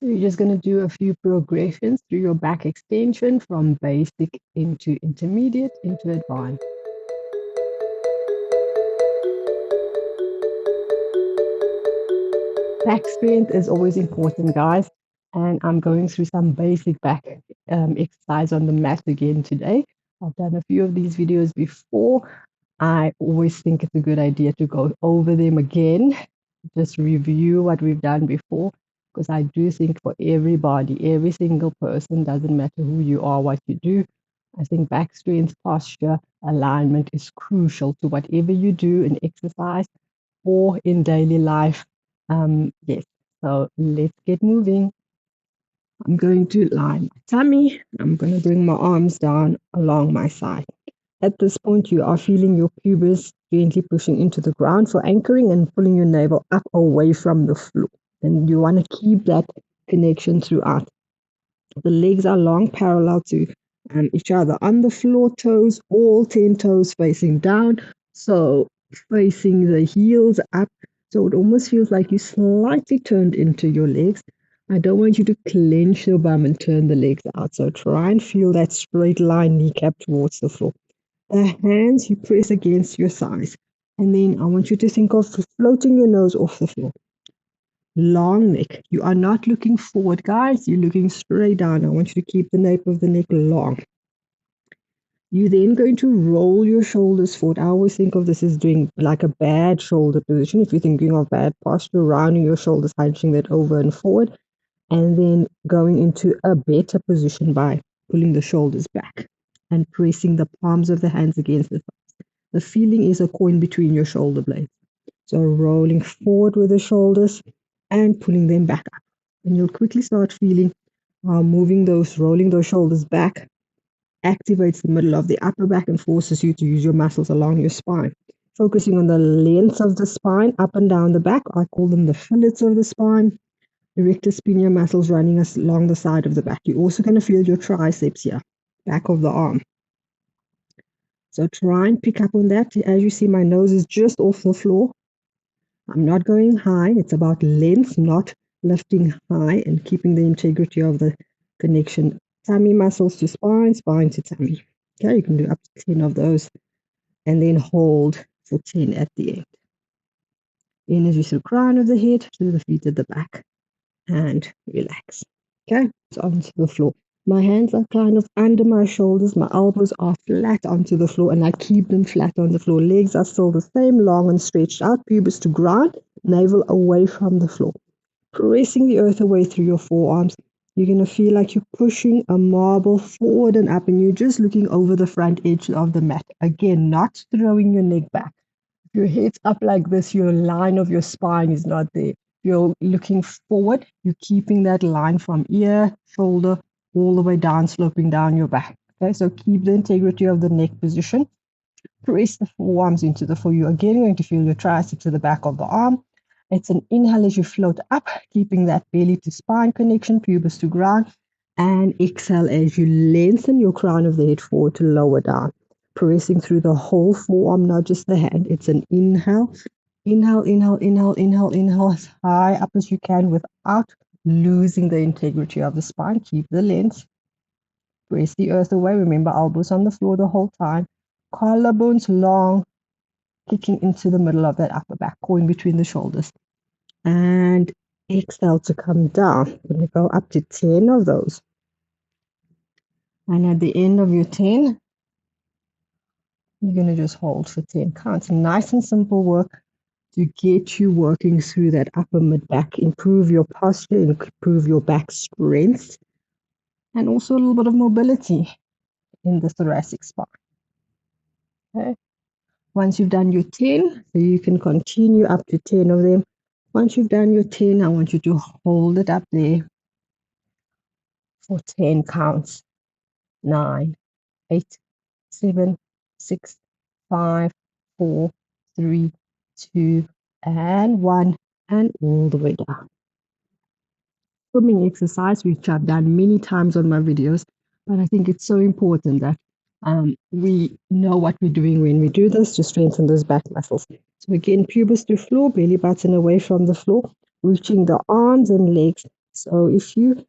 You're just going to do a few progressions through your back extension from basic into intermediate into advanced. Back strength is always important, guys. And I'm going through some basic back exercise on the mat again today. I've done a few of these videos before. I always think it's a good idea to go over them again, just review what we've done before, because I do think for everybody, every single person, doesn't matter who you are, what you do, I think back strength, posture, alignment is crucial to whatever you do in exercise or in daily life. Yes, so let's get moving. I'm going to lie my tummy. I'm going to bring my arms down along my side. At this point, you are feeling your pubis gently pushing into the ground for anchoring and pulling your navel up away from the floor. And you want to keep that connection throughout. The legs are long, parallel to each other on the floor, toes, all 10 toes facing down. So facing the heels up. So it almost feels like you slightly turned into your legs. I don't want you to clench your bum and turn the legs out. So try and feel that straight line kneecap towards the floor. The hands you press against your thighs. And then I want you to think of floating your nose off the floor. Long neck. You are not looking forward, guys. You're looking straight down. I want you to keep the nape of the neck long. You're then going to roll your shoulders forward. I always think of this as doing like a bad shoulder position. If you're thinking of bad posture, rounding your shoulders, hunching that over and forward, and then going into a better position by pulling the shoulders back and pressing the palms of the hands against the thighs. The feeling is a coin between your shoulder blades. So rolling forward with the shoulders and pulling them back up. And you'll quickly start feeling rolling those shoulders back activates the middle of the upper back and forces you to use your muscles along your spine. Focusing on the length of the spine, up and down the back. I call them the fillets of the spine. Erector spinae muscles running along the side of the back. You're also going to feel your triceps here, back of the arm. So try and pick up on that. As you see, my nose is just off the floor. I'm not going high. It's about length, not lifting high, and keeping the integrity of the connection. Tummy muscles to spine, spine to tummy. Okay, you can do up to 10 of those and then hold for 10 at the end. Energy through the crown of the head to the feet at the back and relax. Okay, so onto the floor. My hands are kind of under my shoulders. My elbows are flat onto the floor and I keep them flat on the floor. Legs are still the same, long and stretched out. Pubis to ground, navel away from the floor. Pressing the earth away through your forearms. You're going to feel like you're pushing a marble forward and up and you're just looking over the front edge of the mat. Again, not throwing your neck back. If your head's up like this, your line of your spine is not there. You're looking forward, you're keeping that line from ear, shoulder, all the way down, sloping down your back. Okay, so keep the integrity of the neck position. Press the forearms into the floor. You're again going to feel your triceps to the back of the arm. It's an inhale as you float up, keeping that belly to spine connection, pubis to ground, and exhale as you lengthen your crown of the head forward to lower down. Pressing through the whole forearm, not just the hand. It's an inhale. Inhale, inhale, inhale, inhale, inhale as high up as you can without losing the integrity of the spine. Keep the length. Press the earth away. Remember, elbows on the floor the whole time. Collarbones long, kicking into the middle of that upper back, going between the shoulders. And exhale to come down. We're going to go up to 10 of those. And at the end of your 10, you're going to just hold for 10 counts. Nice and simple work to get you working through that upper mid back, improve your posture, improve your back strength, and also a little bit of mobility in the thoracic spine. Okay. Once you've done your 10, so you can continue up to 10 of them. Once you've done your 10, I want you to hold it up there for 10 counts. 9, 8, 7, 6, 5, 4, 3, 2, and 1, and all the way down. Swimming exercise, which I've done many times on my videos, but I think it's so important that we know what we're doing when we do this to strengthen those back muscles. So again, pubis to floor, belly button away from the floor, reaching the arms and legs So if you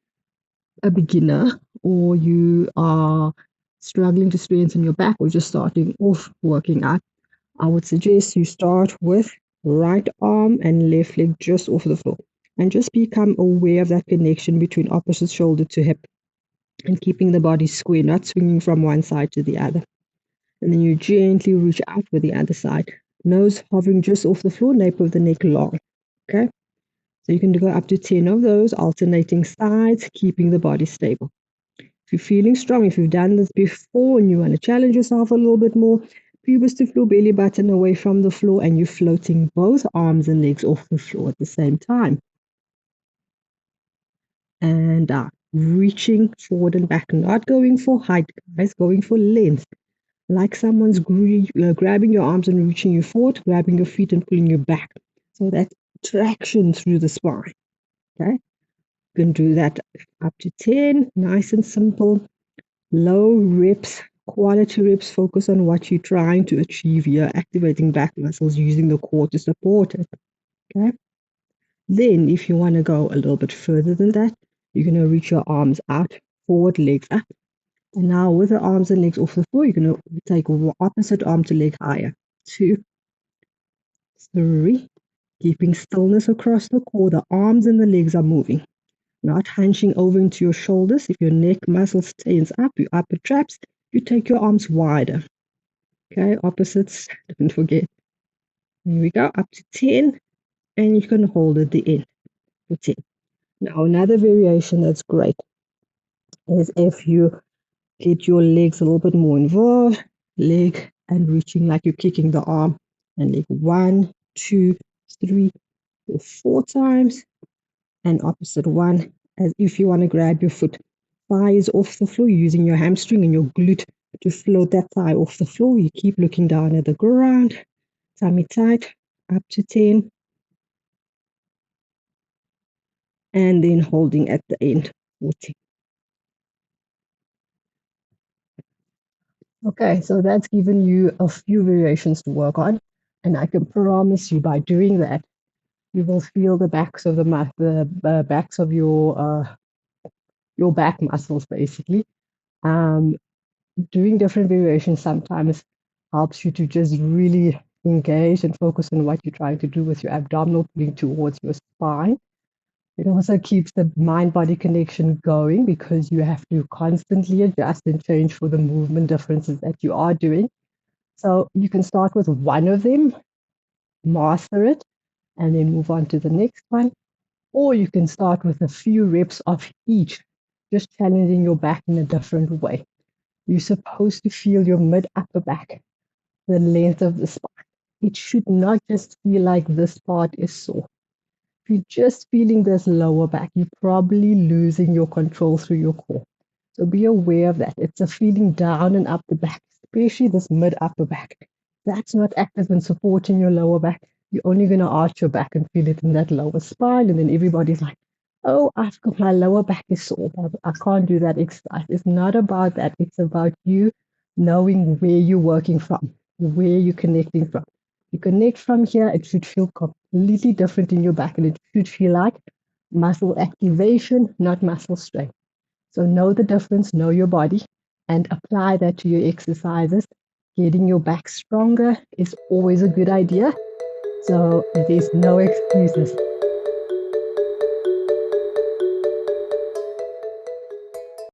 a beginner or you are struggling to strengthen your back or just starting off working out, I would suggest you start with right arm and left leg just off the floor and just become aware of that connection between opposite shoulder to hip and keeping the body square, not swinging from one side to the other. And then you gently reach out with the other side, nose hovering just off the floor, nape of the neck long. Okay, so you can go up to 10 of those, alternating sides, keeping the body stable. If you're feeling strong, if you've done this before and you want to challenge yourself a little bit more, pelvis to floor, belly button away from the floor, and you're floating both arms and legs off the floor at the same time. And reaching forward and back, not going for height, guys, going for length. Like someone's grabbing your arms and reaching you forward, grabbing your feet and pulling you back. So that traction through the spine. Okay, you can do that up to 10, nice and simple. Low reps, quality reps, focus on what you're trying to achieve here, activating back muscles, using the core to support it. Okay. Then, if you want to go a little bit further than that, you're going to reach your arms out, forward, legs up. And now, with the arms and legs off the floor, you're going to take opposite arm to leg higher. 2, 3, keeping stillness across the core. The arms and the legs are moving, not hunching over into your shoulders. If your neck muscles tense up, your upper traps, you take your arms wider. Okay, opposites, don't forget. Here we go, up to 10, and you can hold at the end for 10. Now, another variation that's great is if you get your legs a little bit more involved, leg and reaching like you're kicking the arm, and leg 1, 2, 3, 4 times, and opposite one, as if you want to grab your foot. Thigh is off the floor, using your hamstring and your glute to float that thigh off the floor. You keep looking down at the ground, tummy tight, up to 10, and then holding at the end, 40. Okay, so that's given you a few variations to work on, and I can promise you by doing that, you will feel the backs of the backs of your back muscles basically. Um, Doing different variations sometimes helps you to just really engage and focus on what you're trying to do with your abdominal, pulling towards your spine. It also keeps the mind-body connection going because you have to constantly adjust and change for the movement differences that you are doing. So you can start with one of them, master it, and then move on to the next one. Or you can start with a few reps of each, just challenging your back in a different way. You're supposed to feel your mid upper back, the length of the spine. It should not just feel like this part is sore. If you're just feeling this lower back, you're probably losing your control through your core. So be aware of that. It's a feeling down and up the back, especially this mid upper back. That's not active and supporting your lower back. You're only going to arch your back and feel it in that lower spine. And then everybody's like, oh, I've got my lower back is sore. I can't do that exercise. It's not about that. It's about you knowing where you're working from, where you're connecting from. You connect from here, it should feel completely different in your back, and it should feel like muscle activation, not muscle strength. So know the difference, know your body, and apply that to your exercises. Getting your back stronger is always a good idea. So there's no excuses.